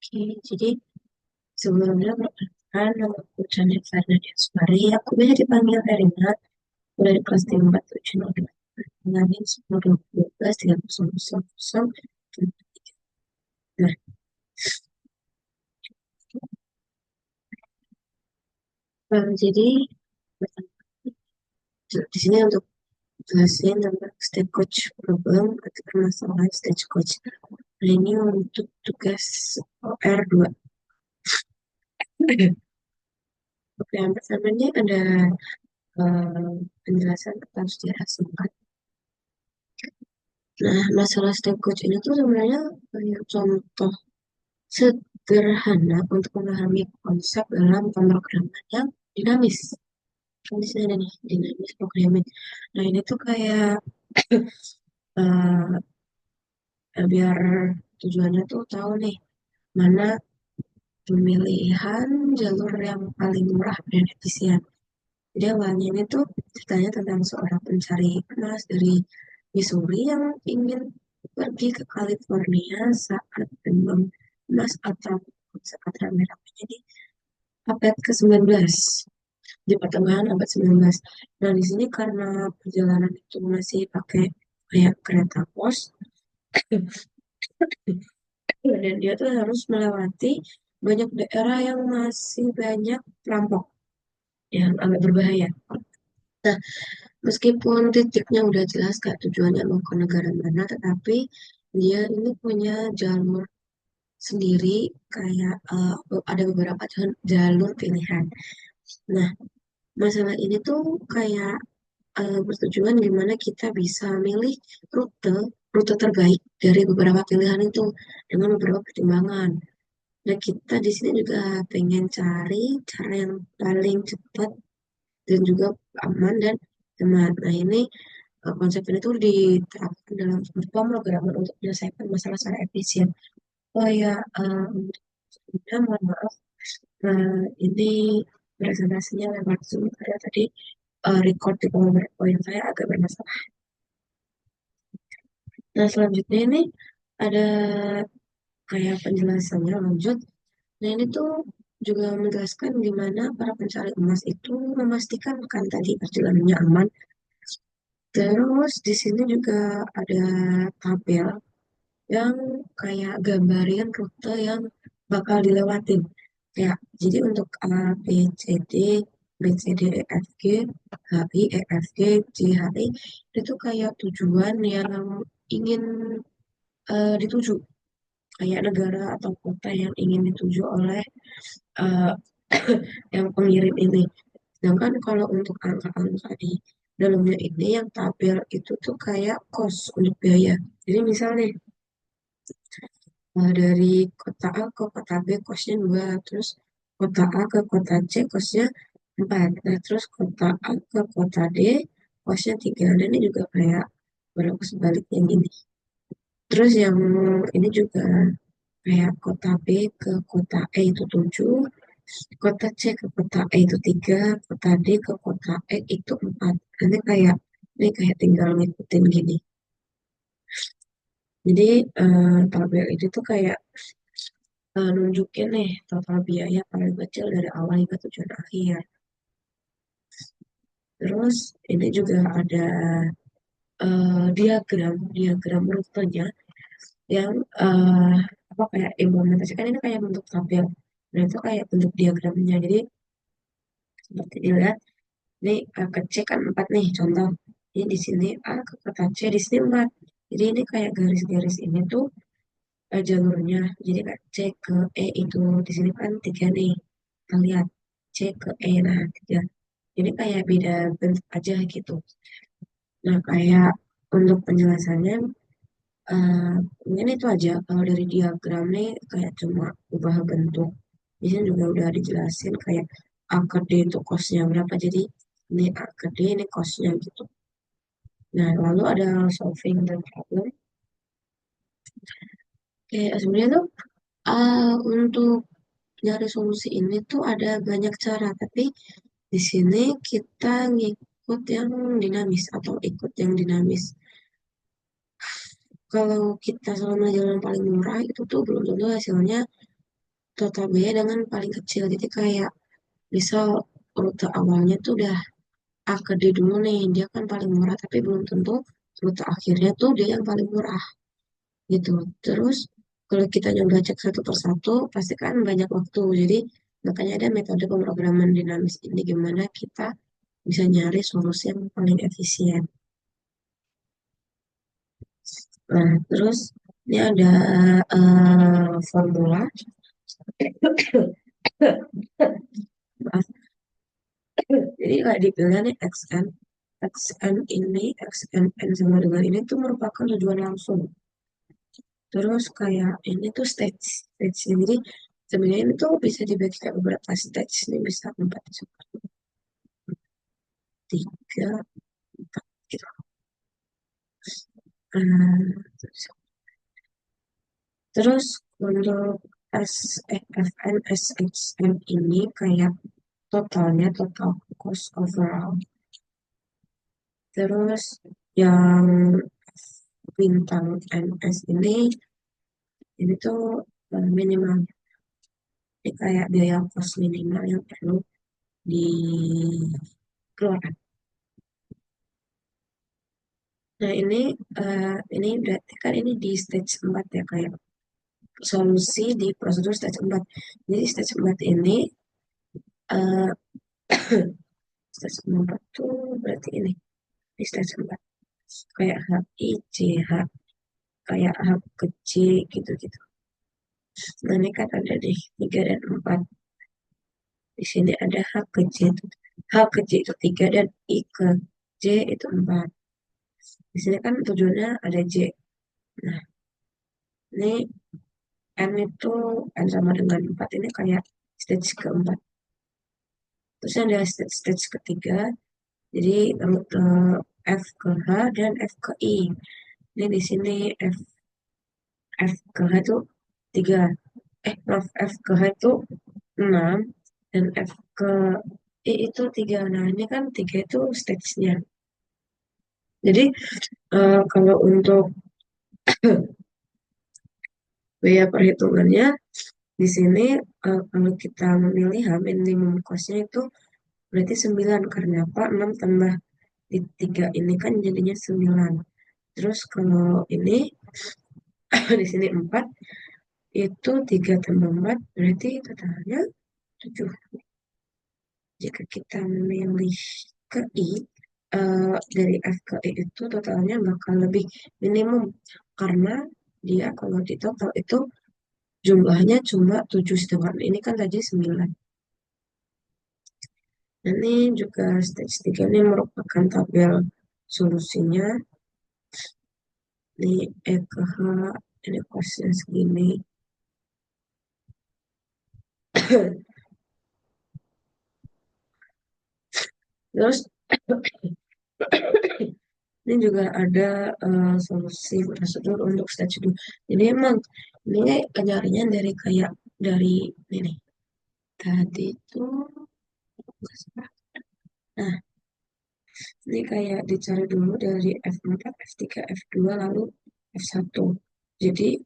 Oke, jadi sebelumnya perkenalkan nama aku Chandra Fernandes Mari. Aku biasa dipanggil Erina dari kelas 34708. Dengan 1012 3000. Nah, jadi di sini untuk jelasin tentang stage coach problem atau permasalahan stage coach. Nah, ini untuk tugas OR2. Oke, yang pertama ini ada penjelasan tentang sejarah singkat. Nah, masalah stage coach ini tuh sebenarnya banyak contoh sederhana untuk memahami konsep dalam pemrograman yang dinamis. Kan di sini ada nih, dinamis programming. Nah, ini tuh kayak eh, biar tujuannya tuh tahu nih, mana pemilihan jalur yang paling murah dan efisien. Jadi awalnya ini tuh ceritanya tentang seorang pencari emas dari Missouri yang ingin pergi ke California saat demam emas atau saat rame-ramenya di abad ke-19, di pertengahan abad 19. Nah, di sini karena perjalanan itu masih pakai kayak kereta pos, dan dia tuh harus melewati banyak daerah yang masih banyak perampok yang agak berbahaya. Nah, meskipun titiknya udah jelas kayak tujuannya mau ke negara mana, tetapi dia ini punya jalur sendiri kayak ada beberapa jalur pilihan. Nah, masalah ini tuh kayak bertujuan gimana kita bisa milih rute rute terbaik dari beberapa pilihan itu dengan beberapa pertimbangan. Nah, kita di sini juga pengen cari cara yang paling cepat dan juga aman dan hemat. Nah, ini konsep ini tuh diterapkan dalam pemrograman untuk menyelesaikan masalah secara efisien. Oh ya, sebelumnya mohon maaf, ini presentasinya lewat Zoom karena tadi record di PowerPoint saya agak bermasalah. Nah, selanjutnya ini ada kayak penjelasannya lanjut. Nah, ini tuh juga menjelaskan gimana para pencari emas itu memastikan kan tadi perjalanannya aman. Terus di sini juga ada tabel yang kayak gambarin rute yang bakal dilewatin. Kayak jadi untuk A, B, C, D, B, C, D, E, F, G, H, I, E, F, G, J, H, I itu kayak tujuan yang ingin dituju. Kayak negara atau kota yang ingin dituju oleh eh, yang pengirim ini. Sedangkan kalau untuk angka-angka di dalamnya ini yang tabel itu tuh kayak cost untuk biaya. Jadi misalnya dari kota A ke kota B costnya 2, terus kota A ke kota C costnya 4. Nah, terus kota A ke kota D costnya 3. Dan ini juga kayak berlaku sebaliknya gini. Terus yang ini juga kayak kota B ke kota E itu 7, kota C ke kota E itu 3, kota D ke kota E itu 4. Nanti kayak ini kayak tinggal ngikutin gini. Jadi tabel ini tuh kayak nunjukin nih total biaya paling kecil dari awal hingga tujuan akhir. Terus ini juga ada diagram rutenya yang apa kayak implementasi kan ini kayak bentuk tabel. Nah, itu kayak bentuk diagramnya. Jadi seperti dilihat, ini ke C kan 4 nih contoh. Ini di sini A ke kota C di sini 4. Jadi ini kayak garis-garis ini tuh jalurnya. Jadi kayak C ke E itu di sini kan 3 nih. Kita lihat C ke E nah 3. Ini kayak beda bentuk aja gitu. Nah, kayak untuk penjelasannya eh mungkin itu aja. Kalau dari diagram nih kayak cuma ubah bentuk. Di sini juga udah dijelasin kayak A ke D itu costnya berapa. Jadi ini A ke D ini costnya gitu. Nah, lalu ada solving the problem. Kayak sebenarnya tuh untuk nyari solusi ini tuh ada banyak cara, tapi di sini kita ngikut yang dinamis atau ikut yang dinamis. Kalau kita selama jalan paling murah itu tuh belum tentu hasilnya total biaya dengan paling kecil. Jadi kayak misal rute awalnya tuh udah A ke D dulu nih, dia kan paling murah, tapi belum tentu rute akhirnya tuh dia yang paling murah gitu. Terus kalau kita nyoba cek satu persatu, pasti kan banyak waktu. Jadi makanya ada metode pemrograman dinamis ini gimana kita bisa nyari solusi yang paling efisien. Nah, terus ini ada formula. Maaf. Jadi kayak dibilang nih XN. XN ini, XNN sama dengan ini tuh merupakan tujuan langsung. Terus kayak ini tuh stage. Jadi sebenarnya ini tuh bisa dibagi ke beberapa stage. Ini bisa 4, tiga, empat gitu. Terus terus untuk FN, SXN ini kayak totalnya total cost overall. Terus yang bintang NS ini tuh minimal. Ini kayak biaya kos minimal yang perlu dikeluarkan. Nah ini berarti kan ini di stage 4 ya kayak solusi di prosedur stage 4. Jadi stage 4 ini eh stage 4 tuh berarti ini di stage 4 kayak H I C H kayak H ke C gitu-gitu. Nah ini kan ada di 3 dan 4. Di sini ada H ke C itu. H ke C itu 3 dan I ke J itu 4. Di sini kan tujuannya ada J. Nah, ini N itu N sama dengan 4 ini kayak stage keempat. Terus ada stage ketiga, jadi F ke H dan F ke I. Ini di sini F ke H itu 3. Maaf, F ke H itu 6 dan F ke I itu 3. Nah, ini kan 3 itu stage-nya. Jadi kalau untuk biaya perhitungannya di sini kalau kita memilih H minimum cost-nya itu berarti 9 karena apa? 6 tambah di 3 ini kan jadinya 9. Terus kalau ini di sini 4 itu 3 tambah 4 berarti totalnya 7. Jika kita memilih ke I dari F ke I itu totalnya bakal lebih minimum karena dia kalau di total itu jumlahnya cuma 7 sedangkan ini kan tadi 9. Ini juga stage 3 ini merupakan tabel solusinya. Ini E ke H, ini kosnya segini. Terus ini juga ada solusi prosedur untuk stage 2. Jadi emang ini nyarinya dari kayak dari ini. Tadi itu nah, ini kayak dicari dulu dari F4, F3, F2 lalu F1. Jadi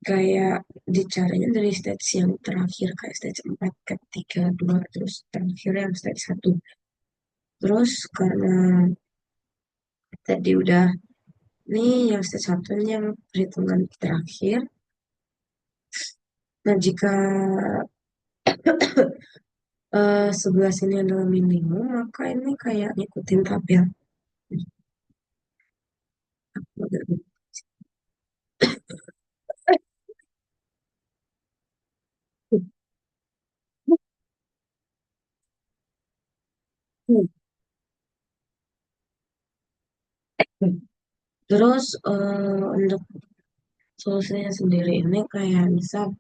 kayak dicarinya dari stage yang terakhir kayak stage 4 ke 3, 2 terus terakhir yang stage 1. Terus karena tadi udah nih yang stage 1 ini yang perhitungan terakhir. Nah, jika sebelah sini adalah minimum, maka ini kayak ngikutin tabel. Terus untuk solusinya sendiri ini kayak misal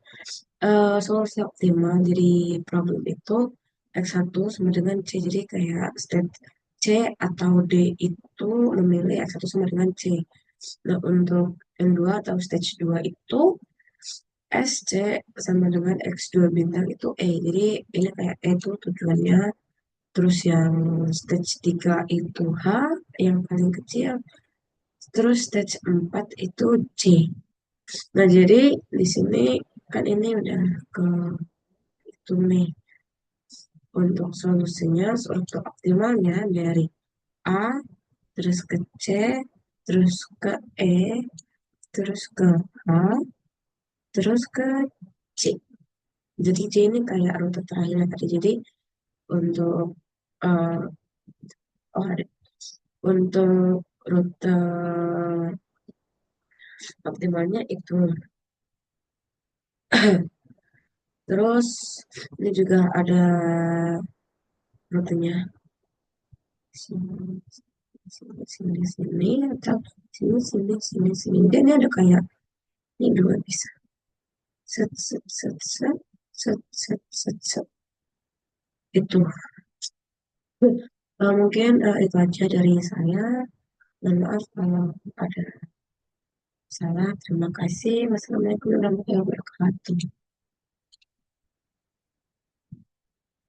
solusi optimal dari problem itu X1 sama dengan C. Jadi kayak state C atau D itu memilih X1 sama dengan C. Nah, untuk yang 2 atau stage 2 itu S, C sama dengan X2 bintang itu E. Jadi ini kayak E itu tujuannya. Terus yang stage 3 itu H yang paling kecil. Terus stage 4 itu C. Nah, jadi di sini kan ini udah ke itu nih. Untuk solusinya, untuk optimalnya dari A, terus ke C, terus ke E, terus ke H, terus ke C. Jadi C ini kayak rute terakhirnya tadi. Jadi untuk eh, oh ada untuk rute optimalnya itu. Terus ini juga ada rutenya sini, sini, sini, sini, atau sini, sini, sini, sini. Dan ini ada kayak ini dua bisa. Set, set, set, set, set, set, set, set. Itu. Mungkin itu aja dari saya. Mohon maaf kalau ada salah. Terima kasih. Wassalamualaikum warahmatullahi wabarakatuh.